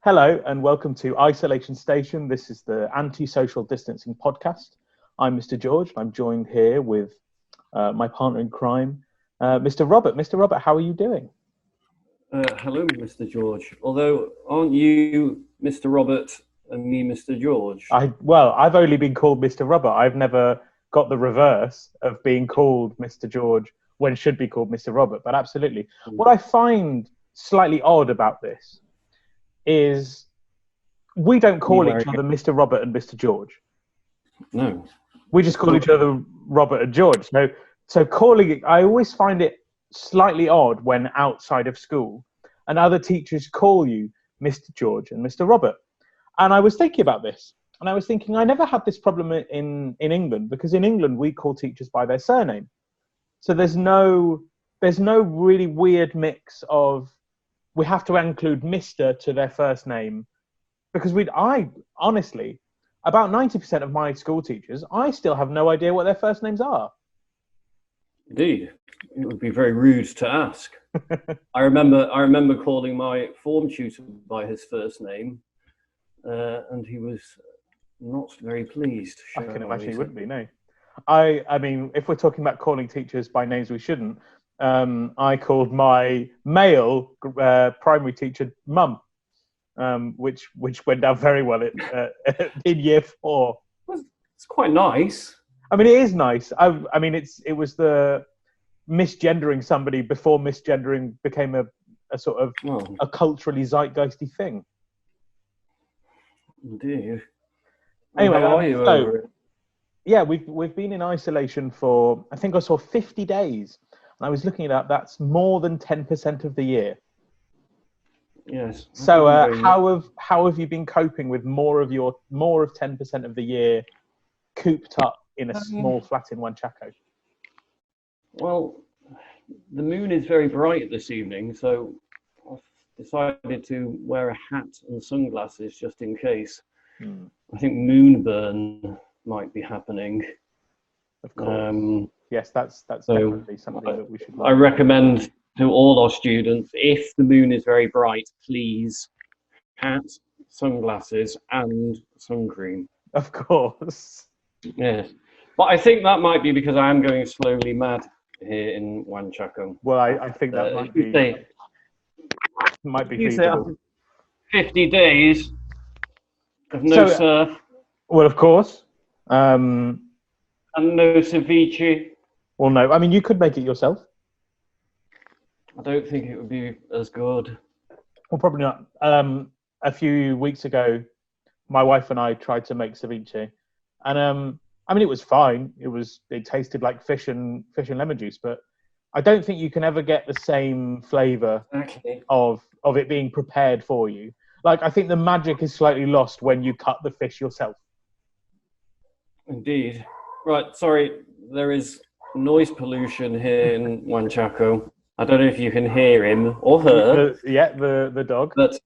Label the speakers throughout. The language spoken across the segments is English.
Speaker 1: Hello and welcome to Isolation Station. This is the anti-social distancing podcast. I'm Mr. George. I'm joined here with my partner in crime, Mr. Robert. Mr. Robert, how are you doing?
Speaker 2: Hello, Mr. George. Although, aren't you Mr. Robert and me Mr. George?
Speaker 1: I've only been called Mr. Robert. I've never got the reverse of being called Mr. George when should be called Mr. Robert, but absolutely. What I find slightly odd about this is we don't call each other Mr. Robert and Mr. George.
Speaker 2: No.
Speaker 1: We just call each other Robert and George. So calling it, I always find it slightly odd when outside of school and other teachers call you Mr. George and Mr. Robert. And I was thinking about this, and I was thinking I never had this problem in England, because in England we call teachers by their surname. So there's no really weird mix of we have to include Mr. to their first name, because I honestly, about 90% of my school teachers, I still have no idea what their first names are.
Speaker 2: Indeed, it would be very rude to ask. I remember calling my form tutor by his first name, and he was not very pleased.
Speaker 1: I can imagine he wouldn't be. No, I mean, if we're talking about calling teachers by names we shouldn't, I called my male primary teacher Mum, which went down very well in year 4.
Speaker 2: It's quite nice.
Speaker 1: I mean, it is nice. I mean, it was the misgendering somebody before misgendering became a sort of a culturally zeitgeisty thing.
Speaker 2: Indeed.
Speaker 1: Anyway,
Speaker 2: how are you over it?
Speaker 1: Yeah, we've been in isolation for, I think I saw 50 days. And I was looking it up. That's more than 10% of the year.
Speaker 2: Yes.
Speaker 1: So how have you been coping with more of 10% of the year cooped up in a small flat in Huanchaco?
Speaker 2: Well, the moon is very bright this evening, so I've decided to wear a hat and sunglasses just in case. I think moonburn might be happening.
Speaker 1: Of course. Yes, that's
Speaker 2: so
Speaker 1: definitely something that we should.
Speaker 2: I recommend to all our students, if the moon is very bright, please hat, sunglasses, and sun cream.
Speaker 1: Of course.
Speaker 2: Yes, but I think that might be because I am going slowly mad here in Huanchaco.
Speaker 1: Well, I think that might be feasible.
Speaker 2: 50 days of no surf.
Speaker 1: Well, of course.
Speaker 2: And no ceviche.
Speaker 1: Well, no. I mean, you could make it yourself.
Speaker 2: I don't think it would be as good.
Speaker 1: Well, probably not. A few weeks ago, my wife and I tried to make ceviche, and I mean, it was fine. It tasted like fish and lemon juice, but I don't think you can ever get the same flavour of it being prepared for you. Like, I think the magic is slightly lost when you cut the fish yourself.
Speaker 2: Indeed. Right. Sorry, there is noise pollution here in Huanchaco. I don't know if you can hear him or her.
Speaker 1: The dog.
Speaker 2: But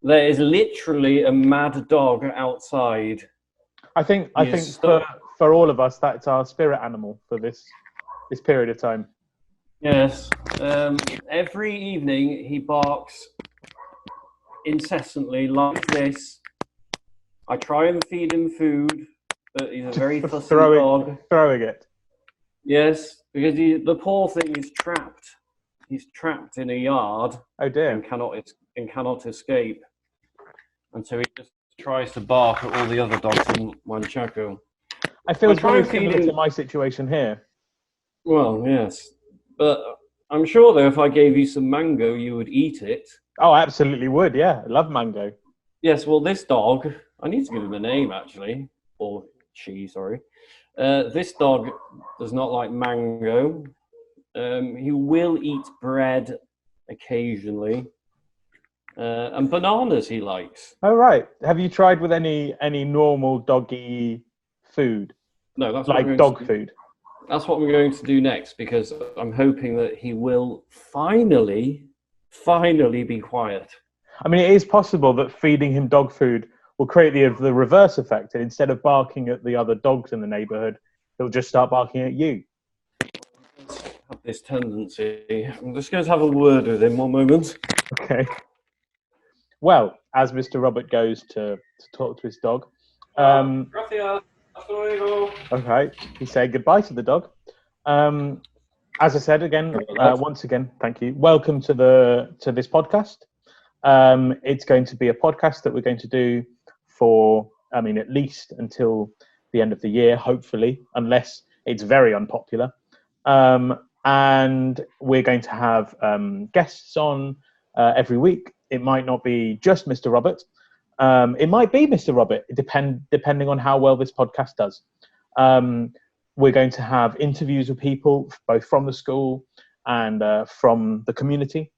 Speaker 2: there is literally a mad dog outside.
Speaker 1: I think for all of us, that's our spirit animal for this period of time.
Speaker 2: Yes. Every evening he barks incessantly like this. I try and feed him food, but he's a very fussy dog.
Speaker 1: Throwing it.
Speaker 2: Yes, because the poor thing is trapped. He's trapped in a yard.
Speaker 1: Oh dear!
Speaker 2: And cannot escape. And so he just tries to bark at all the other dogs in Huanchaco.
Speaker 1: I feel it's very similar to my situation here.
Speaker 2: Well, yes, but I'm sure though if I gave you some mango, you would eat it.
Speaker 1: Oh, I absolutely would. Yeah, I love mango.
Speaker 2: Yes. Well, this dog, I need to give him a name actually, or she. Sorry. This dog does not like mango. He will eat bread occasionally, and bananas he likes.
Speaker 1: Oh right. Have you tried with any normal doggy food?
Speaker 2: No, that's
Speaker 1: like dog food.
Speaker 2: That's what we're going to do next, because I'm hoping that he will finally be quiet.
Speaker 1: I mean, it is possible that feeding him dog food will create the reverse effect, and instead of barking at the other dogs in the neighbourhood, he'll just start barking at you.
Speaker 2: Have this tendency. I'm just going to have a word with him. 1 moment.
Speaker 1: Okay. Well, as Mr. Robert goes to talk to his dog.
Speaker 2: Gracias. Hasta luego.
Speaker 1: Okay, he's saying goodbye to the dog. As I said again, once again, thank you. Welcome to this podcast. It's going to be a podcast that we're going to do for, at least until the end of the year, hopefully, unless it's very unpopular. And we're going to have guests on every week. It might not be just Mr. Robert. It might be Mr. Robert, depending on how well this podcast does. We're going to have interviews with people, both from the school and from the community,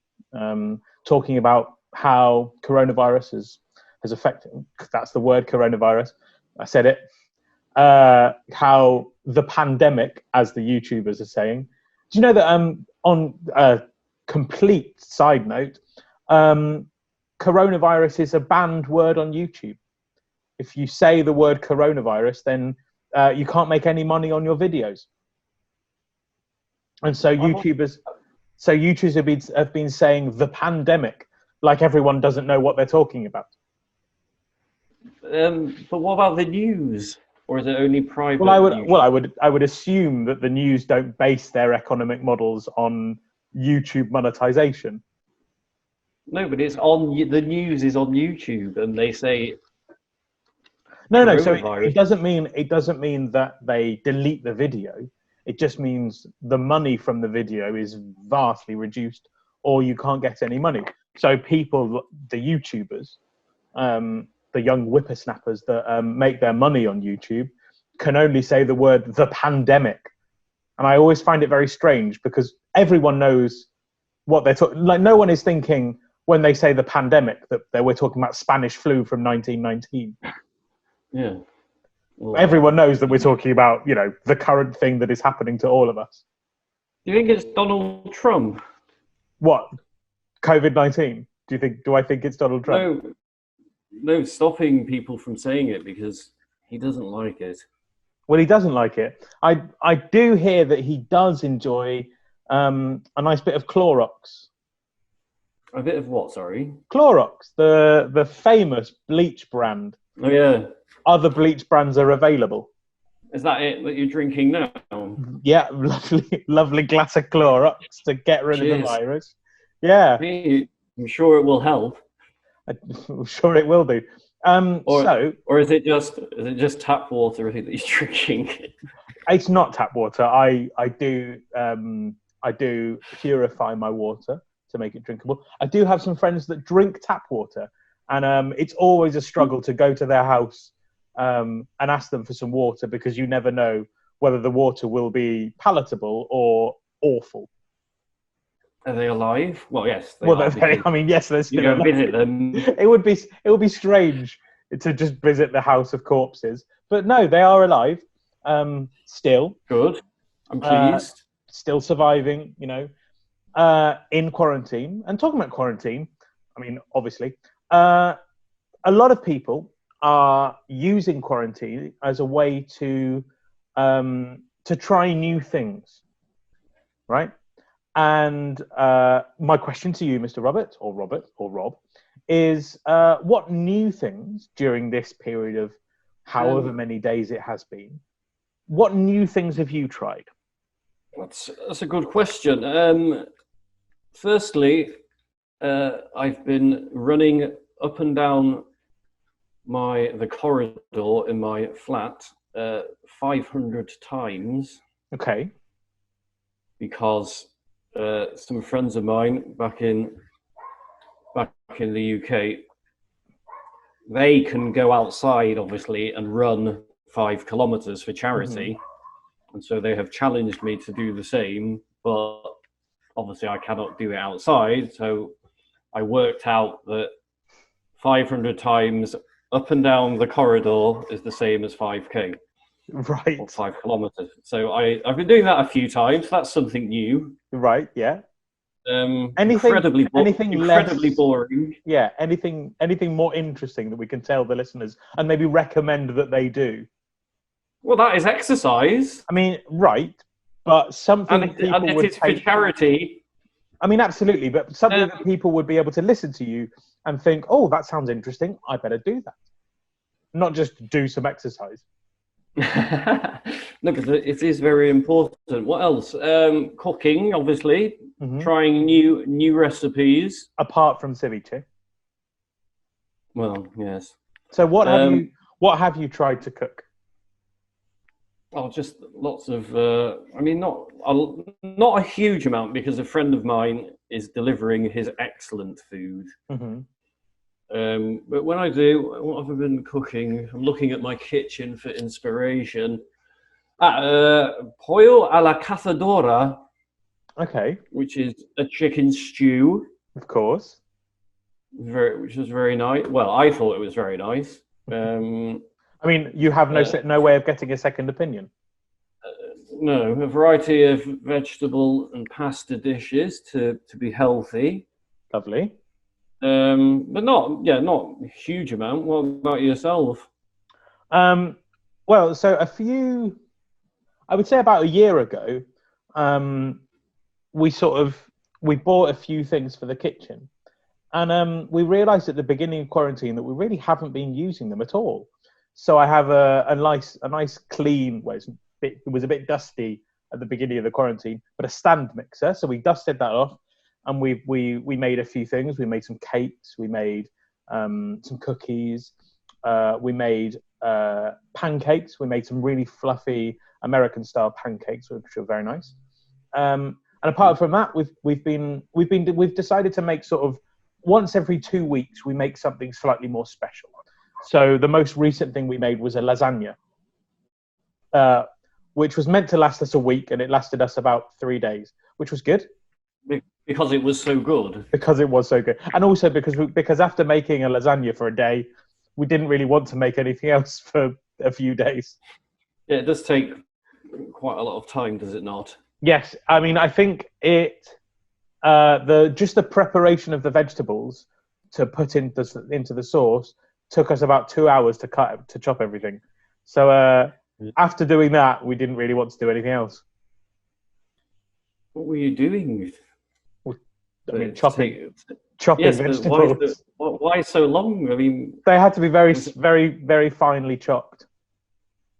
Speaker 1: talking about how coronavirus has affected, that's the word, coronavirus, I said it, how the pandemic, as the YouTubers are saying. Do you know that on a complete side note, coronavirus is a banned word on YouTube? If you say the word coronavirus, then you can't make any money on your videos. And so YouTubers have been saying the pandemic, like everyone doesn't know what they're talking about.
Speaker 2: But what about the news? Or is it only private?
Speaker 1: Well, I would assume that the news don't base their economic models on YouTube monetization.
Speaker 2: No, but the news is on YouTube, and they say
Speaker 1: no. So it doesn't mean that they delete the video. It just means the money from the video is vastly reduced, or you can't get any money. So people, the YouTubers, the young whippersnappers that make their money on YouTube, can only say the word "the pandemic," and I always find it very strange because everyone knows what they're talking. Like, no one is thinking when they say the pandemic that we're talking about Spanish flu from 1919.
Speaker 2: Yeah. Well,
Speaker 1: everyone knows that we're talking about, the current thing that is happening to all of us.
Speaker 2: Do you think it's Donald Trump?
Speaker 1: What? COVID-19? Do I think it's Donald Trump?
Speaker 2: No, stopping people from saying it because he doesn't like it.
Speaker 1: Well, he doesn't like it. I do hear that he does enjoy a nice bit of Clorox.
Speaker 2: A bit of what, sorry?
Speaker 1: Clorox, the famous bleach brand.
Speaker 2: Oh, yeah.
Speaker 1: Other bleach brands are available.
Speaker 2: Is that it that you're drinking now?
Speaker 1: Yeah, lovely glass of Clorox to get rid of the virus. Yeah.
Speaker 2: I'm sure it will help.
Speaker 1: I'm sure it will do.
Speaker 2: Or is it just tap water that he's drinking?
Speaker 1: It's not tap water. I do purify my water to make it drinkable. I do have some friends that drink tap water, and it's always a struggle to go to their house and ask them for some water, because you never know whether the water will be palatable or awful.
Speaker 2: Are they alive? Well, yes.
Speaker 1: Yes, they're still alive.
Speaker 2: Visit them.
Speaker 1: It would be strange to just visit the house of corpses, but no, they are alive. Still.
Speaker 2: Good. I'm pleased.
Speaker 1: Still surviving, in quarantine. And talking about quarantine, obviously, a lot of people are using quarantine as a way to try new things, right? And my question to you, Mr. Robert or Rob, is what new things during this period of however many days it has been, what new things have you tried?
Speaker 2: That's a good question. Firstly, I've been running up and down the corridor in my flat 500 times.
Speaker 1: Okay.
Speaker 2: Because some friends of mine back in the UK, they can go outside, obviously, and run 5 kilometers for charity. Mm-hmm. And so they have challenged me to do the same, but obviously I cannot do it outside. So I worked out that 500 times up and down the corridor is the same as 5K.
Speaker 1: Right.
Speaker 2: Or 5 kilometers. So I've been doing that a few times. That's something new.
Speaker 1: Right, yeah.
Speaker 2: Incredibly boring.
Speaker 1: Yeah, anything more interesting that we can tell the listeners and maybe recommend that they do?
Speaker 2: Well, that is exercise.
Speaker 1: Right, but something
Speaker 2: and it is for charity.
Speaker 1: I mean, absolutely, but something that people would be able to listen to you and think, oh, that sounds interesting. I better do that. Not just do some exercise.
Speaker 2: Look, it is very important. What else? Cooking, obviously.
Speaker 1: Mm-hmm.
Speaker 2: Trying new recipes.
Speaker 1: Apart from ceviche.
Speaker 2: Well, yes.
Speaker 1: So what have you tried to cook?
Speaker 2: Oh, just lots of. I mean, not a huge amount because a friend of mine is delivering his excellent food.
Speaker 1: Mm-hmm.
Speaker 2: But when I do, what have I been cooking? I'm looking at my kitchen for inspiration. Pollo a la cazadora.
Speaker 1: Okay.
Speaker 2: Which is a chicken stew.
Speaker 1: Of course.
Speaker 2: Which was very nice. Well, I thought it was very nice.
Speaker 1: I mean, you have no way of getting a second opinion.
Speaker 2: No, a variety of vegetable and pasta dishes to be healthy.
Speaker 1: Lovely.
Speaker 2: But not a huge amount. What about yourself?
Speaker 1: Well, so I would say about a year ago, we bought a few things for the kitchen, and we realised at the beginning of quarantine that we really haven't been using them at all. So I have a nice clean. Well, it was a bit dusty at the beginning of the quarantine, but a stand mixer. So we dusted that off, and we made a few things. We made some cakes. We made some cookies. We made pancakes. We made some really fluffy American style pancakes, which were very nice. And apart from that, we've decided to make sort of once every 2 weeks we make something slightly more special. So the most recent thing we made was a lasagna, which was meant to last us a week, and it lasted us about 3 days, which was good.
Speaker 2: Because it was so good.
Speaker 1: Because it was so good, and also because after making a lasagna for a day, we didn't really want to make anything else for a few days.
Speaker 2: Yeah, it does take quite a lot of time, does it not?
Speaker 1: Yes, I mean, I think just the preparation of the vegetables to put into the sauce took us about 2 hours to chop everything. So after doing that, we didn't really want to do anything else.
Speaker 2: What were you doing?
Speaker 1: I mean, chopping yes, vegetables.
Speaker 2: Why so long? I mean,
Speaker 1: they had to be very, very, very finely chopped.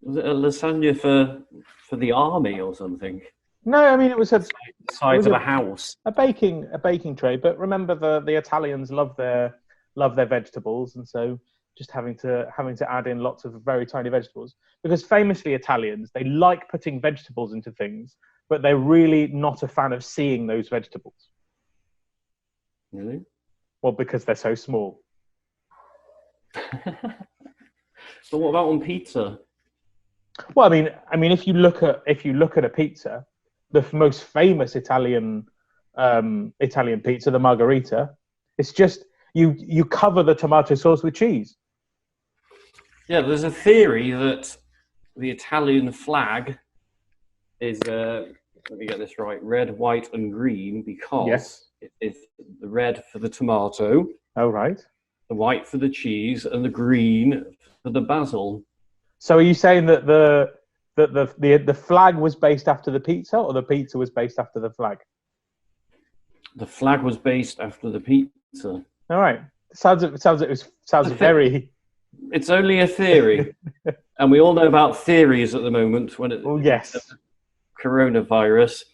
Speaker 2: Was it a lasagna for the army or something?
Speaker 1: No, I mean it was the
Speaker 2: size of a house.
Speaker 1: A baking tray. But remember, the Italians love their vegetables, and so just having to add in lots of very tiny vegetables, because famously Italians, they like putting vegetables into things, but they're really not a fan of seeing those vegetables.
Speaker 2: Really?
Speaker 1: Well, because they're so small.
Speaker 2: But what about on pizza?
Speaker 1: Well, I mean, if you look at a pizza, the most famous Italian pizza, the margherita, it's just you cover the tomato sauce with cheese.
Speaker 2: Yeah, there's a theory that the Italian flag is let me get this right: red, white, and green, because it is the red for the tomato.
Speaker 1: Oh, right.
Speaker 2: The white for the cheese, and the green for the basil.
Speaker 1: So, are you saying that the flag was based after the pizza, or the pizza was based after the flag?
Speaker 2: The flag was based after the pizza.
Speaker 1: All right. Sounds very.
Speaker 2: It's only a theory, and we all know about theories at the moment.
Speaker 1: Yes.
Speaker 2: Coronavirus.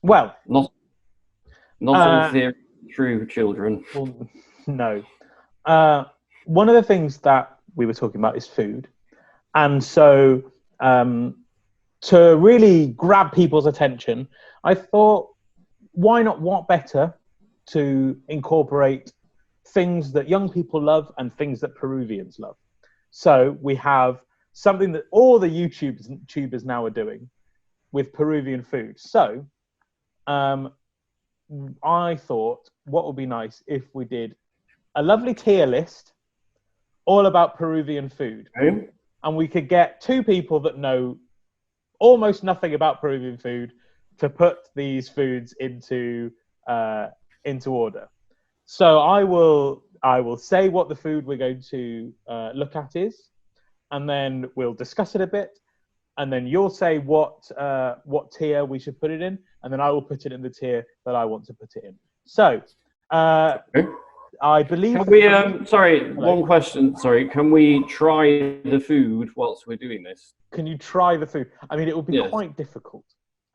Speaker 1: Well,
Speaker 2: not all theory true, children.
Speaker 1: Well, no. One of the things that we were talking about is food, and so to really grab people's attention, I thought, why not? What better to incorporate things that young people love and things that Peruvians love? So we have something that all the YouTubers now are doing with Peruvian food. So I thought, what would be nice if we did a lovely tier list all about Peruvian food.
Speaker 2: Okay.
Speaker 1: And we could get two people that know almost nothing about Peruvian food to put these foods into order. So I will say what the food we're going to look at is, and then we'll discuss it a bit, and then you'll say what tier we should put it in, and then I will put it in the tier that I want to put it in. So,
Speaker 2: Okay.
Speaker 1: I believe.
Speaker 2: Can we? Sorry, one question. Sorry, can we try the food whilst we're doing this?
Speaker 1: Can you try the food? I mean, it will be quite difficult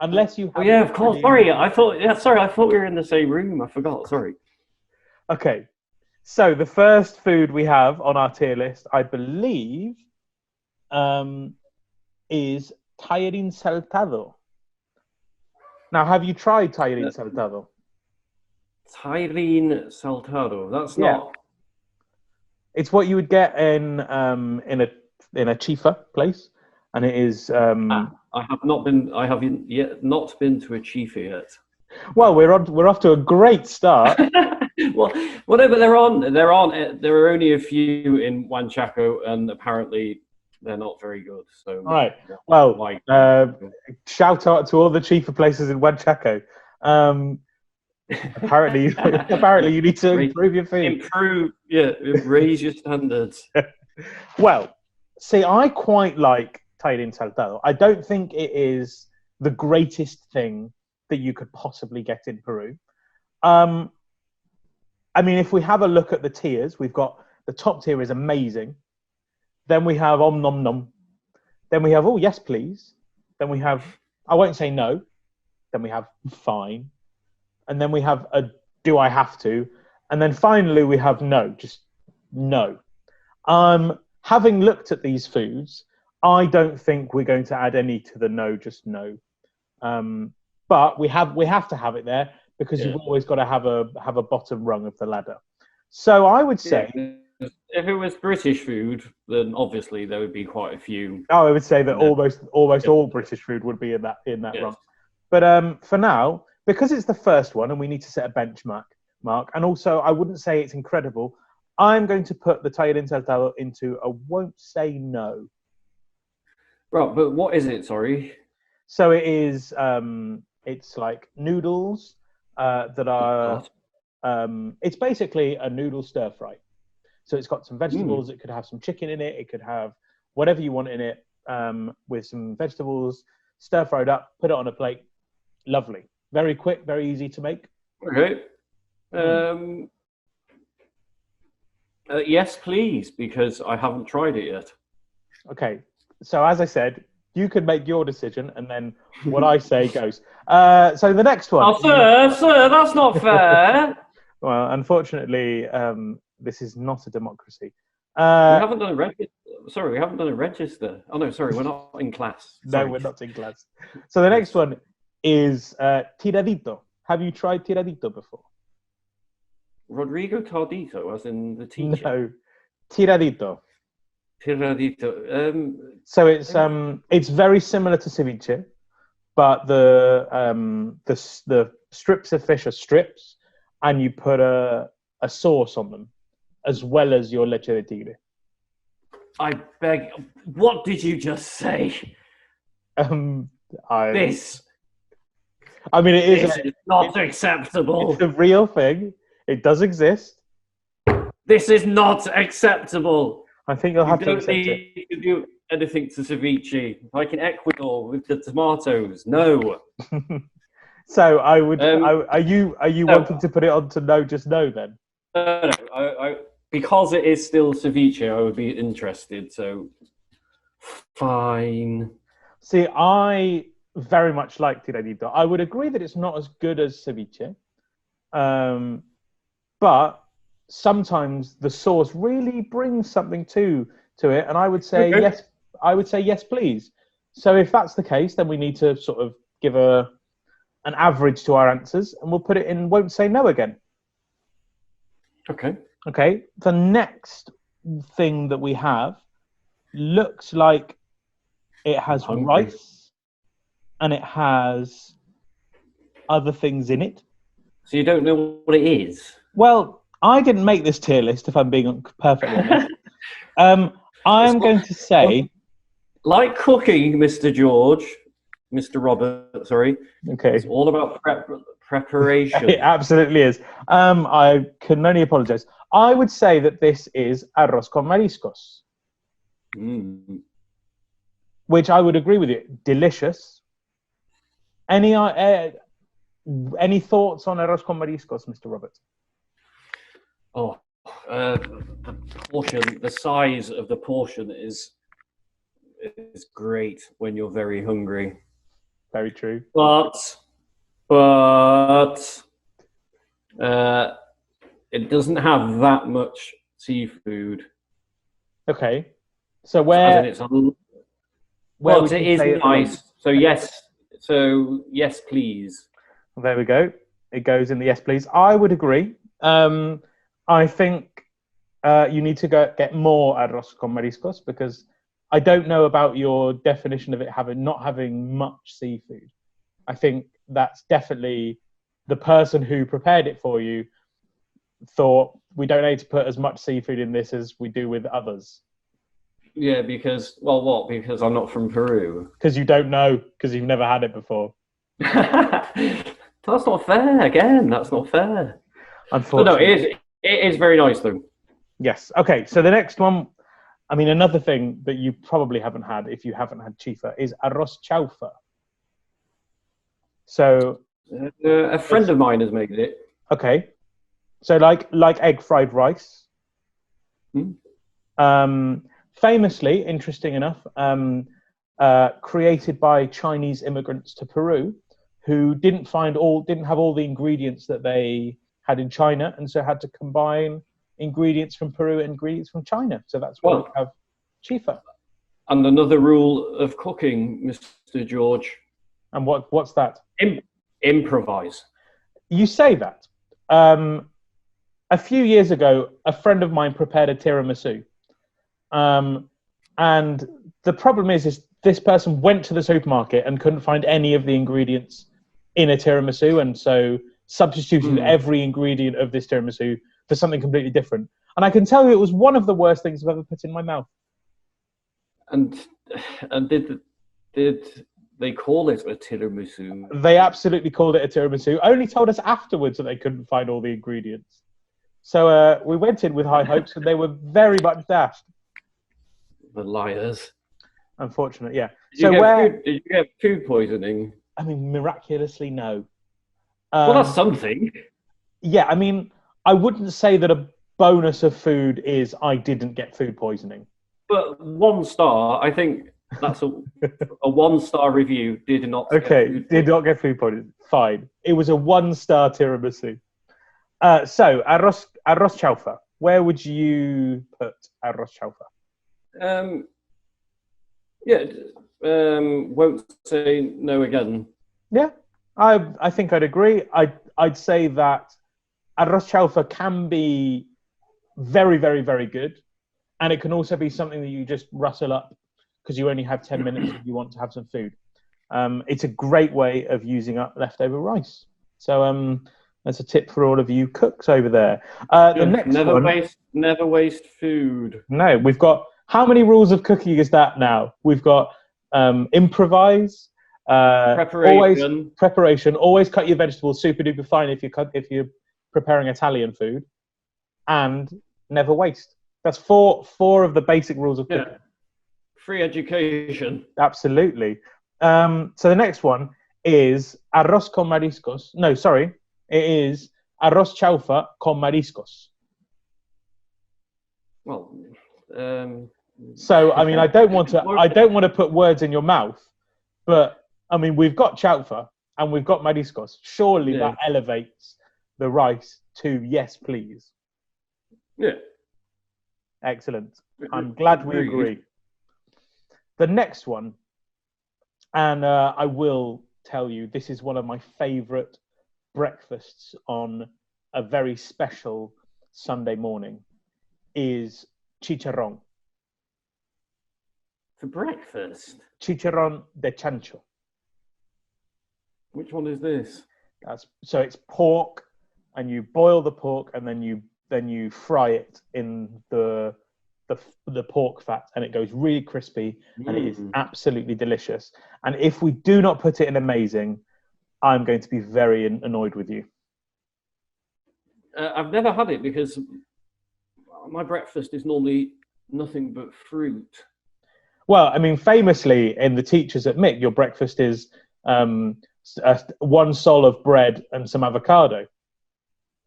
Speaker 1: unless you.
Speaker 2: Oh yeah, of course. Sorry, I thought. Yeah, sorry, I thought we were in the same room. I forgot. Sorry.
Speaker 1: Okay, so the first food we have on our tier list, I believe, is tallarín saltado. Now, have you tried tallarín saltado?
Speaker 2: Tallarín saltado. That's not.
Speaker 1: It's what you would get in a chifa place, and it is.
Speaker 2: I have not been. I have yet not been to a chifa yet.
Speaker 1: Well, we're off to a great start.
Speaker 2: Well, whatever there are only a few in Huanchaco, and apparently they're not very good. So
Speaker 1: right. Well, shout out to all the chifa places in Huanchaco. Apparently, you need to improve your food.
Speaker 2: Raise your standards.
Speaker 1: Well, see, I quite like tallarín saltado. I don't think it is the greatest thing that you could possibly get in Peru. I mean, if we have a look at the tiers, we've got the top tier is amazing. Then we have om nom nom. Then we have oh yes please. Then we have I won't say no. Then we have fine. And then we have a do I have to? And then finally we have no, just no. Having looked at these foods, I don't think we're going to add any to the no, just no. But we have to have it there because you've always got to have a bottom rung of the ladder. So I would say,
Speaker 2: if it was British food, then obviously there would be quite a few.
Speaker 1: I would say that almost all British food would be in that rung. But for now, because it's the first one and we need to set a benchmark, and also I wouldn't say it's incredible, I'm going to put the tallarín saltado into a won't say no.
Speaker 2: Right, but what is it? Sorry.
Speaker 1: So it is. It's like noodles that are. It's basically a noodle stir fry. So it's got some vegetables. It could have some chicken in it. It could have whatever you want in it, with some vegetables, stir fried up. Put it on a plate. Lovely. Very quick. Very easy to make.
Speaker 2: Okay. Yes, please, because I haven't tried it yet.
Speaker 1: Okay. So as I said, you can make your decision, and then what I say goes. So the next one.
Speaker 2: Oh, sir, that's not fair.
Speaker 1: Well, unfortunately, this is not a democracy.
Speaker 2: We haven't done a register. Sorry, we haven't done a register. Oh no, sorry, we're not in class. Sorry.
Speaker 1: No, we're not in class. So the next one is tiradito. Have you tried tiradito before?
Speaker 2: Rodrigo Tardito, as in the teacher.
Speaker 1: No, tiradito.
Speaker 2: Tiradito.
Speaker 1: So it's very similar to ceviche, but the strips of fish are strips, and you put a sauce on them, as well as your leche de tigre.
Speaker 2: I beg. What did you just say? This.
Speaker 1: I mean,
Speaker 2: This is not acceptable.
Speaker 1: It's a real thing. It does exist.
Speaker 2: This is not acceptable.
Speaker 1: I think you'll have to accept it.
Speaker 2: You don't need to do anything to ceviche, like in Ecuador with the tomatoes. No.
Speaker 1: So I would. Are you wanting to put it on to no, just no then?
Speaker 2: No. Because it is still ceviche, I would be interested. So fine.
Speaker 1: See, I very much like tiradito. I would agree that it's not as good as ceviche, but sometimes the sauce really brings something to it, and I would say yes. I would say yes, please. So if that's the case, then we need to sort of give an average to our answers, and we'll put it in won't say no again.
Speaker 2: Okay.
Speaker 1: Okay. The next thing that we have looks like it has rice and it has other things in it.
Speaker 2: So you don't know what it is?
Speaker 1: Well, I didn't make this tier list, if I'm being perfectly honest. I am going to say...
Speaker 2: Like cooking, Mr. George, Mr. Robert, sorry.
Speaker 1: Okay.
Speaker 2: It's all about preparation.
Speaker 1: It absolutely is. I can only apologise. I would say that this is arroz con mariscos. which I would agree with you. Delicious. Any thoughts on arroz con mariscos, Mr. Roberts?
Speaker 2: Oh, the portion, the size of the portion is great when you're very hungry.
Speaker 1: Very true.
Speaker 2: But it doesn't have that much seafood.
Speaker 1: Okay. So
Speaker 2: As in it's
Speaker 1: where
Speaker 2: but
Speaker 1: would
Speaker 2: it
Speaker 1: you
Speaker 2: is
Speaker 1: say it
Speaker 2: nice.
Speaker 1: ranks?
Speaker 2: So yes. So yes, please.
Speaker 1: There we go. It goes in the yes, please. I would agree. I think you need to get more arroz con mariscos because I don't know about your definition of it not having much seafood. I think that's definitely the person who prepared it for you thought we don't need to put as much seafood in this as we do with others.
Speaker 2: Yeah, because Because I'm not from Peru.
Speaker 1: Because you don't know, because you've never had it before.
Speaker 2: That's not fair. Again, that's not fair.
Speaker 1: Unfortunately,
Speaker 2: but no, it is very nice though.
Speaker 1: Yes. Okay. So the next one, I mean, another thing that you probably haven't had if you haven't had chifa is arroz chaufa. So
Speaker 2: a friend of mine has made it.
Speaker 1: Okay. So like egg fried rice. Famously, interesting enough, created by Chinese immigrants to Peru, who didn't have all the ingredients that they had in China, and so had to combine ingredients from Peru and ingredients from China. So that's why we have chifa.
Speaker 2: And another rule of cooking, Mr. George.
Speaker 1: And what's that?
Speaker 2: Improvise.
Speaker 1: You say that. A few years ago, a friend of mine prepared a tiramisu. And the problem is this person went to the supermarket and couldn't find any of the ingredients in a tiramisu, and so substituted every ingredient of this tiramisu for something completely different. And I can tell you it was one of the worst things I've ever put in my mouth.
Speaker 2: And did they call it a tiramisu?
Speaker 1: They absolutely called it a tiramisu, only told us afterwards that they couldn't find all the ingredients. So we went in with high hopes, and they were very much dashed.
Speaker 2: The liars.
Speaker 1: Unfortunately, yeah.
Speaker 2: Did you get food poisoning?
Speaker 1: I mean, miraculously, no.
Speaker 2: Well, that's something.
Speaker 1: Yeah, I mean, I wouldn't say that a bonus of food is I didn't get food poisoning.
Speaker 2: But 1 star, I think that's a 1-star review. Did not.
Speaker 1: Did not get food poisoning. Fine. It was a 1-star tiramisu. So arroz chaufa. Where would you put arroz chaufa?
Speaker 2: Won't say no again.
Speaker 1: Yeah, I think I'd agree. I'd say that arroz chaufa can be very, very, very good, and it can also be something that you just rustle up because you only have 10 minutes if you want to have some food. It's a great way of using up leftover rice. So that's a tip for all of you cooks over there. The next
Speaker 2: never waste food.
Speaker 1: No, we've got how many rules of cooking is that now? We've got improvise, preparation. Always cut your vegetables super duper fine if you're preparing Italian food, and never waste. That's four of the basic rules of cooking.
Speaker 2: Free education.
Speaker 1: Absolutely. So the next one is arroz con mariscos. No, sorry, it is arroz chaufa con mariscos.
Speaker 2: Well.
Speaker 1: So I mean, I don't want to put words in your mouth, but I mean, we've got chaufa and we've got mariscos. Surely that elevates the rice to yes, please.
Speaker 2: Yeah.
Speaker 1: Excellent. I'm glad we agree. The next one, and I will tell you, this is one of my favourite breakfasts on a very special Sunday morning, is chicharrón.
Speaker 2: For breakfast?
Speaker 1: Chicharrón de chancho.
Speaker 2: Which one is this?
Speaker 1: So it's pork, and you boil the pork, and then you fry it in the pork fat, and it goes really crispy, and it is absolutely delicious. And if we do not put it in amazing, I'm going to be very annoyed with you.
Speaker 2: I've never had it because my breakfast is normally nothing but fruit.
Speaker 1: Well, I mean, famously in the teachers at Mick, your breakfast is one sole of bread and some avocado.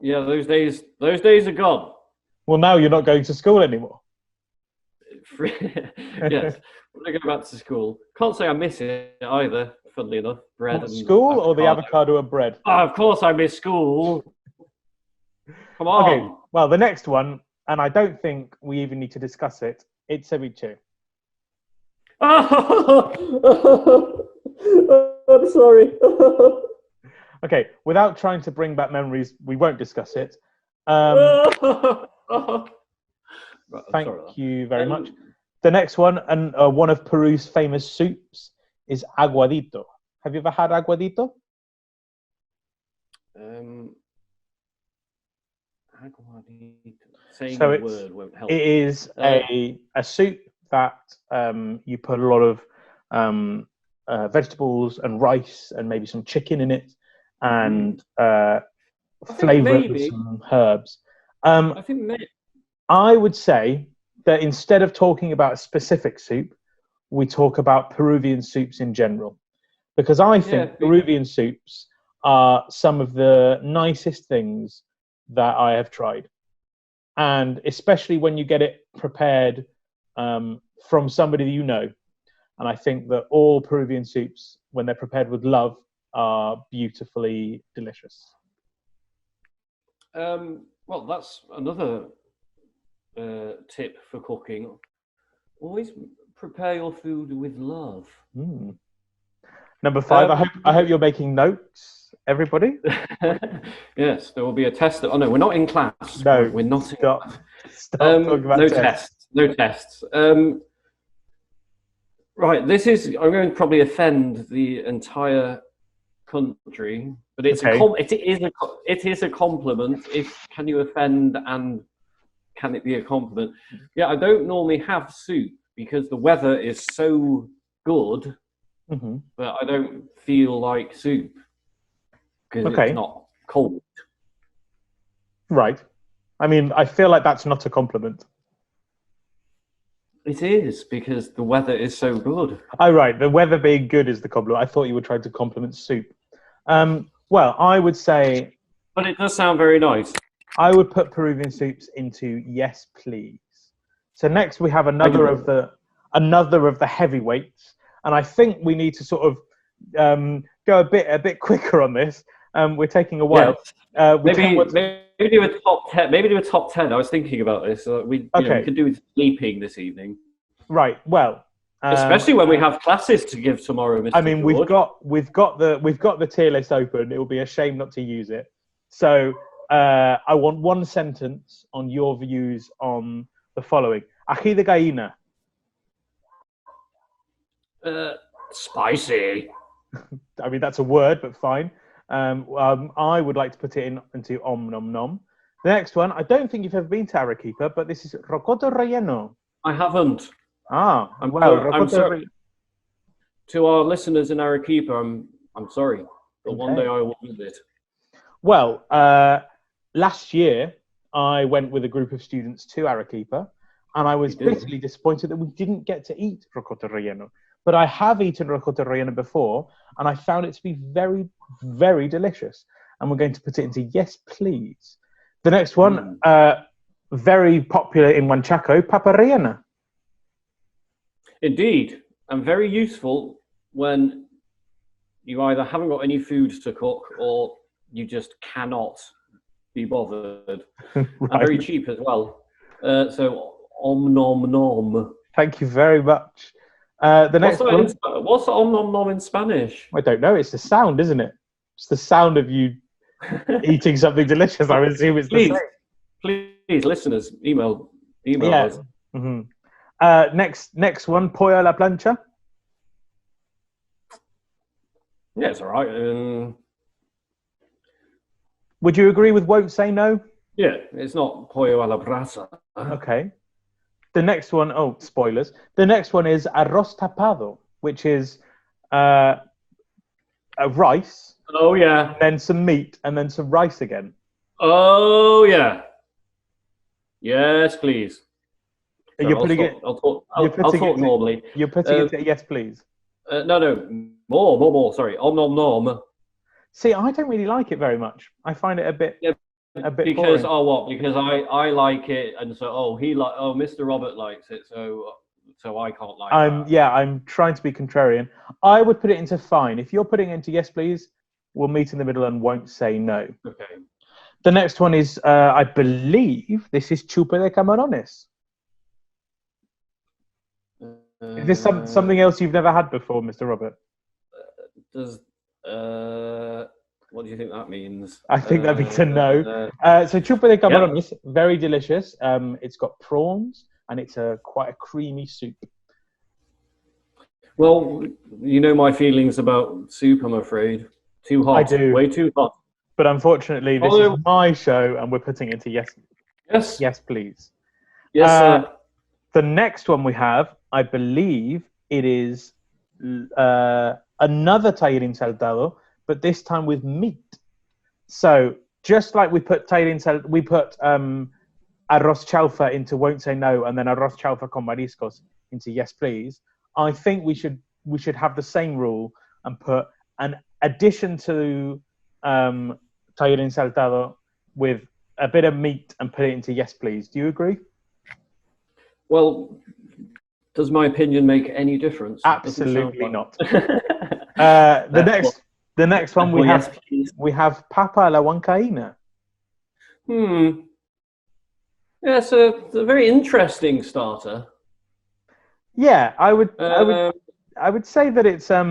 Speaker 2: Yeah, those days are gone.
Speaker 1: Well, now you're not going to school anymore.
Speaker 2: Yes, when I go back to school, can't say I miss it either. Funnily enough, bread
Speaker 1: What,
Speaker 2: and
Speaker 1: school or the
Speaker 2: avocado.
Speaker 1: avocado and bread?
Speaker 2: Oh, of course, I miss school. Come
Speaker 1: Okay,
Speaker 2: on.
Speaker 1: well, the next one, and I don't think we even need to discuss it. It's ceviche.
Speaker 2: I'm sorry.
Speaker 1: Okay, without trying to bring back memories, we won't discuss it.
Speaker 2: Right,
Speaker 1: Thank you very much. The next one, and one of Peru's famous soups, is aguadito. Have you ever had aguadito?
Speaker 2: Aguadito. Saying
Speaker 1: So
Speaker 2: the word won't help.
Speaker 1: it is a soup that you put a lot of vegetables and rice and maybe some chicken in it, and flavour it with some herbs.
Speaker 2: I think maybe.
Speaker 1: I would say that instead of talking about a specific soup, we talk about Peruvian soups in general, because I think Peruvian soups are some of the nicest things that I have tried, and especially when you get it prepared from somebody you know. And I think that all Peruvian soups, when they're prepared with love, are beautifully delicious.
Speaker 2: Well, that's another tip for cooking. Always prepare your food with love.
Speaker 1: Number 5. I hope you're making notes, everybody.
Speaker 2: Yes, there will be a test. Oh no, we're not in class.
Speaker 1: No,
Speaker 2: we're not.
Speaker 1: Stop talking about
Speaker 2: no
Speaker 1: tests.
Speaker 2: No tests. Right, this is. I'm going to probably offend the entire country, but it's it is a compliment. Can you offend and can it be a compliment? Yeah, I don't normally have soup because the weather is so good that I don't feel like soup because it's not cold.
Speaker 1: Right. I mean, I feel like that's not a compliment.
Speaker 2: It is because the weather is so good.
Speaker 1: Oh, right. The weather being good is the compliment. I thought you were trying to compliment soup. Well, I would say...
Speaker 2: But it does sound very nice.
Speaker 1: I would put Peruvian soups into yes, please. So next we have another of the heavyweights, and I think we need to sort of go a bit quicker on this. We're taking a while.
Speaker 2: Yeah. Maybe do a top 10. Maybe do a top 10. I was thinking about this. We could do with sleeping this evening.
Speaker 1: Right. Well,
Speaker 2: especially when we have classes to give tomorrow, Mr.
Speaker 1: I mean,
Speaker 2: George.
Speaker 1: we've got the tier list open. It will be a shame not to use it. So I want one sentence on your views on the following: ají de gallina.
Speaker 2: Spicy.
Speaker 1: I mean, that's a word, but fine. I would like to put it into om nom nom. The next one, I don't think you've ever been to Arequipa, but this is rocoto relleno.
Speaker 2: I haven't.
Speaker 1: I'm sorry.
Speaker 2: To our listeners in Arequipa, I'm sorry, but one day I will visit.
Speaker 1: Well, last year I went with a group of students to Arequipa, and I was bitterly disappointed that we didn't get to eat rocoto relleno. But I have eaten rocoto relleno before, and I found it to be very, very delicious. And we're going to put it into yes, please. The next one, very popular in Huanchaco, papa rellena.
Speaker 2: Indeed, and very useful when you either haven't got any food to cook or you just cannot be bothered. Right. And very cheap as well. So, om nom nom.
Speaker 1: Thank you very much. The next one.
Speaker 2: What's om nom nom in Spanish?
Speaker 1: I don't know. It's the sound, isn't it? It's the sound of you eating something delicious. I would assume it's the same.
Speaker 2: Please, listeners, email us.
Speaker 1: Next one, pollo a la plancha.
Speaker 2: Yeah, it's all right.
Speaker 1: Would you agree with won't say no?
Speaker 2: Yeah, it's not pollo a la brasa.
Speaker 1: Okay. The next one, spoilers. The next one is arroz tapado, which is a rice.
Speaker 2: Oh, yeah.
Speaker 1: Then some meat, and then some rice again.
Speaker 2: Oh, yeah. Yes, please. So
Speaker 1: You're
Speaker 2: I'll
Speaker 1: putting
Speaker 2: stop.
Speaker 1: it.
Speaker 2: I'll talk normally.
Speaker 1: You're putting it to yes, please.
Speaker 2: No, more. Sorry, om nom nom.
Speaker 1: See, I don't really like it very much. I find it a bit
Speaker 2: Because
Speaker 1: boring.
Speaker 2: Because I like it, and so Mr. Robert likes it, so I can't like that.
Speaker 1: I'm trying to be contrarian. I would put it into fine. If you're putting it into yes, please, we'll meet in the middle and won't say no.
Speaker 2: Okay.
Speaker 1: The next one is, I believe, this is chupe de camarones. Is this something else you've never had before, Mr. Robert?
Speaker 2: What do you think that means?
Speaker 1: I think that means a no. So chupe de camarones, very delicious. It's got prawns and it's quite a creamy soup.
Speaker 2: Well, you know my feelings about soup, I'm afraid. Too hot.
Speaker 1: I do.
Speaker 2: Way too hot.
Speaker 1: But unfortunately, this is my show and we're putting it to yes.
Speaker 2: Yes.
Speaker 1: Yes, please.
Speaker 2: Yes, sir.
Speaker 1: The next one we have, I believe it is another tajín saltado, but this time with meat. So just like we put we put arroz chaufa into won't say no, and then arroz chaufa con mariscos into yes please. I think we should have the same rule and put an addition to tajín saltado with a bit of meat and put it into yes please. Do you agree?
Speaker 2: Well, does my opinion make any difference?
Speaker 1: Absolutely not. The next one we have papa a la huancaína.
Speaker 2: Yeah, it's a very interesting starter.
Speaker 1: Yeah, I would say that it's I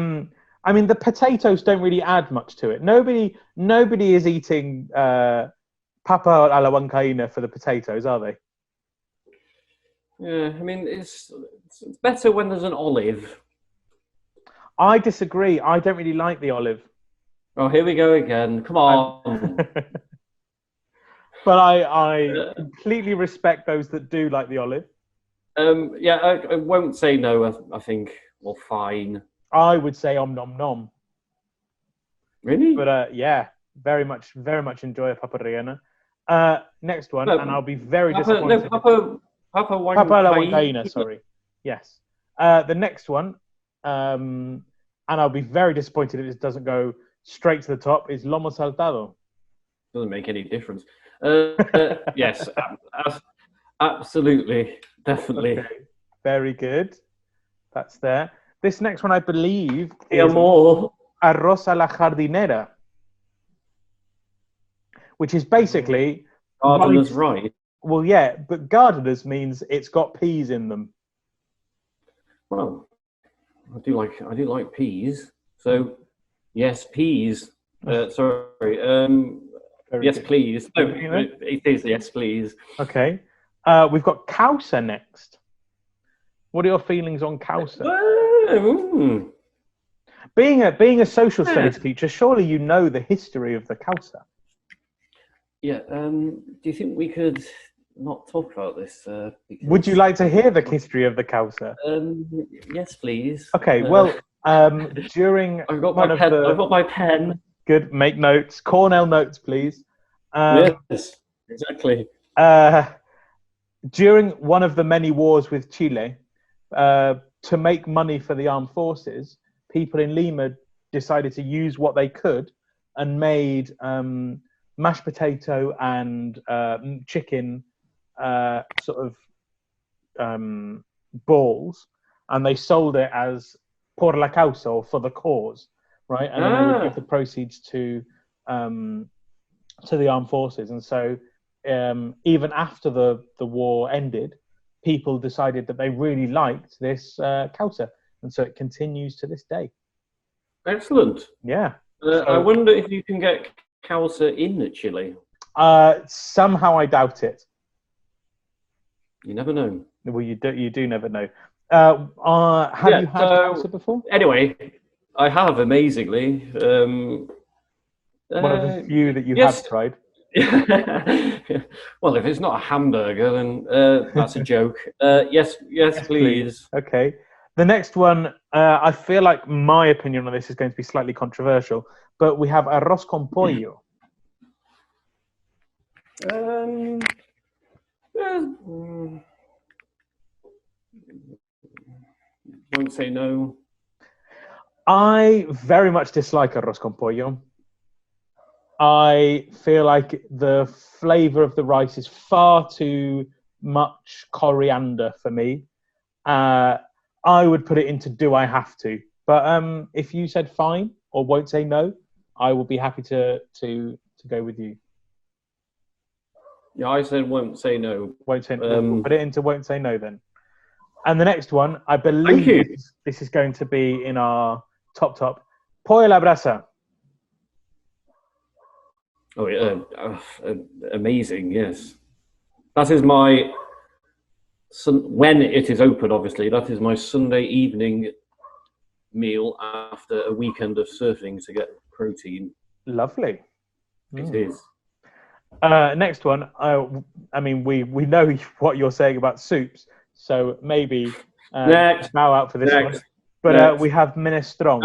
Speaker 1: mean the potatoes don't really add much to it. Nobody is eating papa a la huancaína for the potatoes, are they?
Speaker 2: Yeah, I mean it's better when there's an olive.
Speaker 1: I disagree. I don't really like the olive.
Speaker 2: Oh, here we go again. Come on.
Speaker 1: But I completely respect those that do like the olive.
Speaker 2: Yeah, I won't say no. I think, well, fine.
Speaker 1: I would say om nom nom.
Speaker 2: Really?
Speaker 1: But yeah, very much enjoy a papa rellena. Next one, and I'll be very disappointed.
Speaker 2: No, Papa
Speaker 1: la huancaína, sorry. Yes. The next one, and I'll be very disappointed if this doesn't go straight to the top, is lomo saltado.
Speaker 2: Doesn't make any difference. Yes, absolutely, definitely.
Speaker 1: Okay. Very good. That's there. This next one, I believe, is arroz a la jardinera, which is basically
Speaker 2: gardener's right.
Speaker 1: Well, yeah, but gardeners means it's got peas in them.
Speaker 2: Well, I do like peas. So yes, peas. Sorry. Yes, please. No, it is yes, please.
Speaker 1: Okay. We've got causa next. What are your feelings on causa? Being a social studies teacher, surely you know the history of the causa.
Speaker 2: Yeah. Do you think we could not talk about this?
Speaker 1: Would you like to hear the history of the causa?
Speaker 2: Yes, please.
Speaker 1: Okay. Well, during
Speaker 2: I've got my pen.
Speaker 1: Good. Make notes. Cornell notes, please.
Speaker 2: Yes, exactly.
Speaker 1: During one of the many wars with Chile, to make money for the armed forces, people in Lima decided to use what they could and made mashed potato and chicken sort of balls, and they sold it as por la causa, or for the cause, right? And then they would give the proceeds to the armed forces. And so even after the war ended, people decided that they really liked this causa, and so it continues to this day.
Speaker 2: Excellent.
Speaker 1: Yeah.
Speaker 2: I wonder if you can get causa in Chile.
Speaker 1: Somehow I doubt it.
Speaker 2: You never know.
Speaker 1: Well, you do never know. Have you had causa before?
Speaker 2: Anyway, I have, amazingly.
Speaker 1: One of the few that you have tried.
Speaker 2: Well, if it's not a hamburger, then that's a joke. Yes, please.
Speaker 1: Okay. The next one, I feel like my opinion on this is going to be slightly controversial, but we have arroz con pollo.
Speaker 2: won't say no.
Speaker 1: I very much dislike arroz con pollo. I feel like the flavour of the rice is far too much coriander for me. I would put it into do I have to? But if you said fine or won't say no, I will be happy to go with you.
Speaker 2: Yeah, I said won't say no.
Speaker 1: Won't say no. Put it into won't say no then. And the next one, I
Speaker 2: Thank
Speaker 1: believe
Speaker 2: you.
Speaker 1: this is going to be in our top. Pollo a la brasa.
Speaker 2: Oh, yeah. Amazing, yes. That is my, when it is open, obviously, that is my Sunday evening meal after a weekend of surfing to get protein.
Speaker 1: Lovely.
Speaker 2: It is.
Speaker 1: Next one. I mean, we know what you're saying about soups, so maybe
Speaker 2: Next.
Speaker 1: bow out for this
Speaker 2: Next.
Speaker 1: one. But we have minestrone.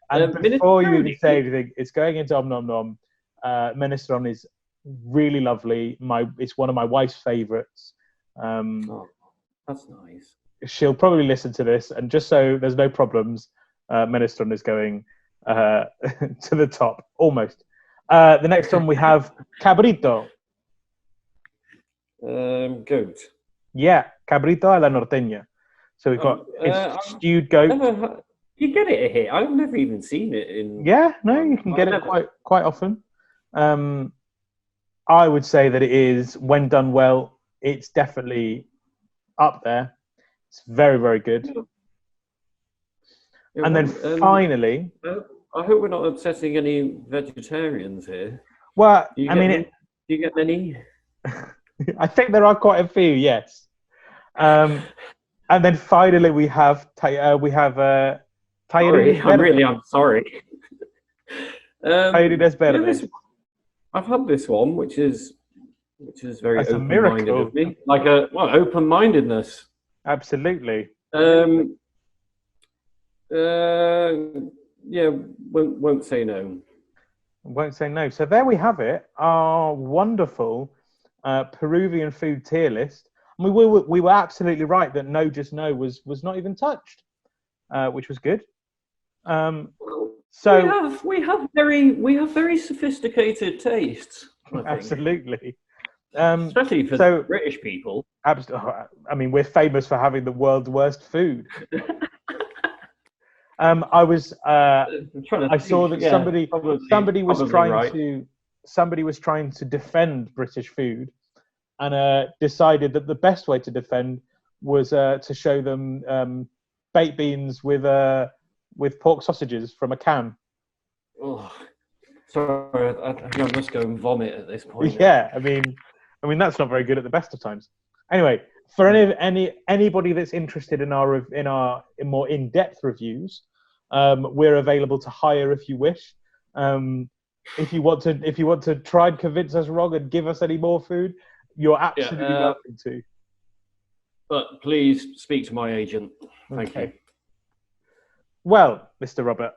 Speaker 1: And before you even say anything, it's going into om nom nom. Minestrone is really lovely. It's one of my wife's favourites.
Speaker 2: Oh, that's nice.
Speaker 1: She'll probably listen to this, and just so there's no problems, minestrone is going to the top, almost. The next one we have cabrito.
Speaker 2: Goat.
Speaker 1: Yeah, cabrito a la norteña. So we've got it's stewed goat.
Speaker 2: You get it here. I've never even seen it in.
Speaker 1: Yeah, no, you can get it quite often. I would say that it is, when done well, it's definitely up there. It's very, very good.
Speaker 2: Yeah,
Speaker 1: and then finally,
Speaker 2: I hope we're not upsetting any vegetarians here.
Speaker 1: Well,
Speaker 2: do you get many?
Speaker 1: I think there are quite a few, yes. And then finally, we have tallarines
Speaker 2: verdes. I'm sorry.
Speaker 1: Tallarines verdes.
Speaker 2: I've had this one, which is very
Speaker 1: That's
Speaker 2: open-minded of me, like open-mindedness.
Speaker 1: Absolutely.
Speaker 2: Yeah, won't say no.
Speaker 1: Won't say no. So there we have it. Our wonderful Peruvian food tier list. And we were absolutely right that no, just no was not even touched, which was good.
Speaker 2: So we have very sophisticated tastes.
Speaker 1: Absolutely.
Speaker 2: Especially for British people.
Speaker 1: I mean, we're famous for having the world's worst food. I saw that somebody was trying to defend British food, and decided that the best way to defend was to show them baked beans with pork sausages from a can.
Speaker 2: Oh, sorry, I must go and vomit at this point.
Speaker 1: Yeah, I mean that's not very good at the best of times. Anyway, for anybody that's interested in our more in-depth reviews, we're available to hire if you wish. If you want to try and convince us wrong and give us any more food, you're absolutely welcome to.
Speaker 2: But please speak to my agent. Thank you.
Speaker 1: Well, Mr. Robert,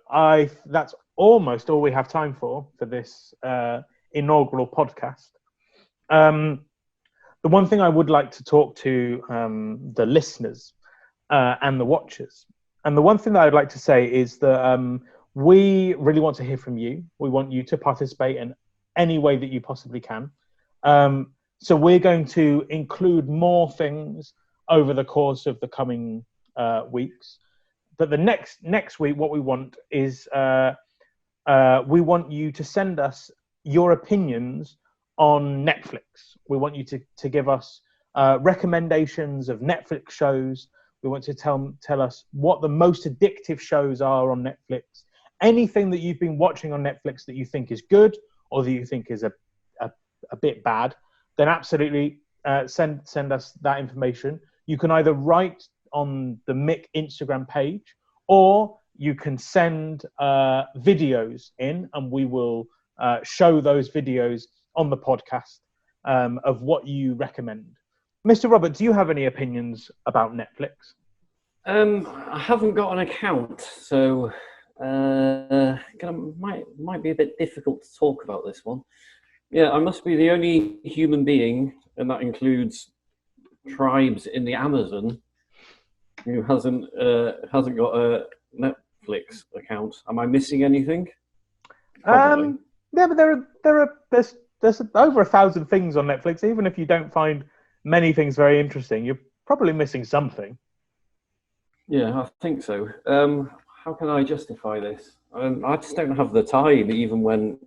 Speaker 1: that's almost all we have time for this inaugural podcast. The one thing I would like to talk to the listeners and the watchers, and the one thing that I'd like to say is that we really want to hear from you. We want you to participate in any way that you possibly can. So we're going to include more things over the course of the coming weeks. But the next week, what we want is we want you to send us your opinions on Netflix. We want you to give us recommendations of Netflix shows. We want to tell us what the most addictive shows are on Netflix. Anything that you've been watching on Netflix that you think is good or that you think is a bit bad, then absolutely send us that information. You can either write on the Mick Instagram page, or you can send videos in, and we will show those videos on the podcast of what you recommend. Mr. Robert, do you have any opinions about Netflix?
Speaker 2: I haven't got an account, so might be a bit difficult to talk about this one. Yeah, I must be the only human being, and that includes tribes in the Amazon who hasn't got a Netflix account. Am I missing anything? Probably.
Speaker 1: Yeah, but there's over 1,000 things on Netflix. Even if you don't find many things very interesting, you're probably missing something.
Speaker 2: Yeah, I think so. How can I justify this? I just don't have the time, even when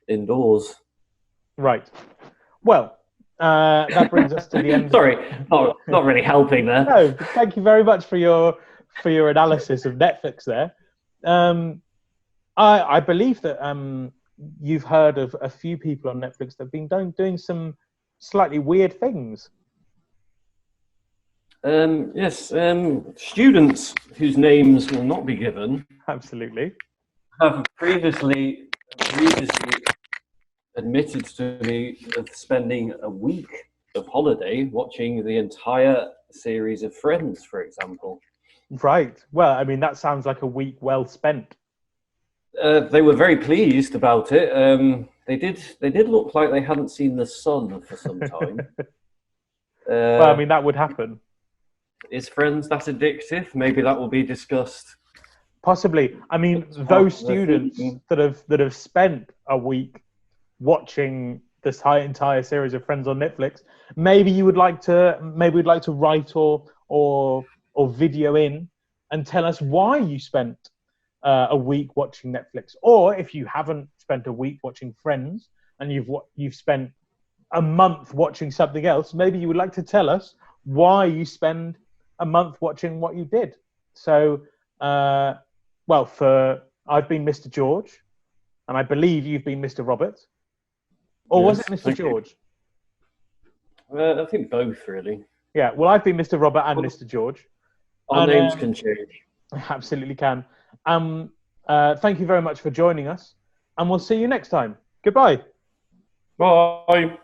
Speaker 2: indoors.
Speaker 1: Right. Well, that brings us to the end.
Speaker 2: Sorry, not really helping there.
Speaker 1: No, thank you very much for your analysis of Netflix there. I believe that you've heard of a few people on Netflix that have been doing some slightly weird things.
Speaker 2: Yes, students whose names will not be given
Speaker 1: Absolutely.
Speaker 2: have previously admitted to me of spending a week of holiday watching the entire series of Friends, for example.
Speaker 1: Right. Well, I mean, that sounds like a week well spent.
Speaker 2: They were very pleased about it. They did look like they hadn't seen the sun for some time.
Speaker 1: Well, I mean, that would happen.
Speaker 2: Is Friends that addictive? Maybe that will be discussed.
Speaker 1: Possibly. I mean, those students that have spent a week watching this entire series of Friends on Netflix, maybe we'd like to write or video in and tell us why you spent a week watching Netflix, or if you haven't spent a week watching Friends and you've spent a month watching something else, maybe you would like to tell us why you spend a month watching what you did. So, I've been Mr. George, and I believe you've been Mr. Robert. Or was it Mr. George?
Speaker 2: I think both, really.
Speaker 1: Yeah, well, I've been Mr. Robert and Mr. George.
Speaker 2: Our names can change.
Speaker 1: Absolutely can. Thank you very much for joining us, and we'll see you next time. Goodbye.
Speaker 2: Bye.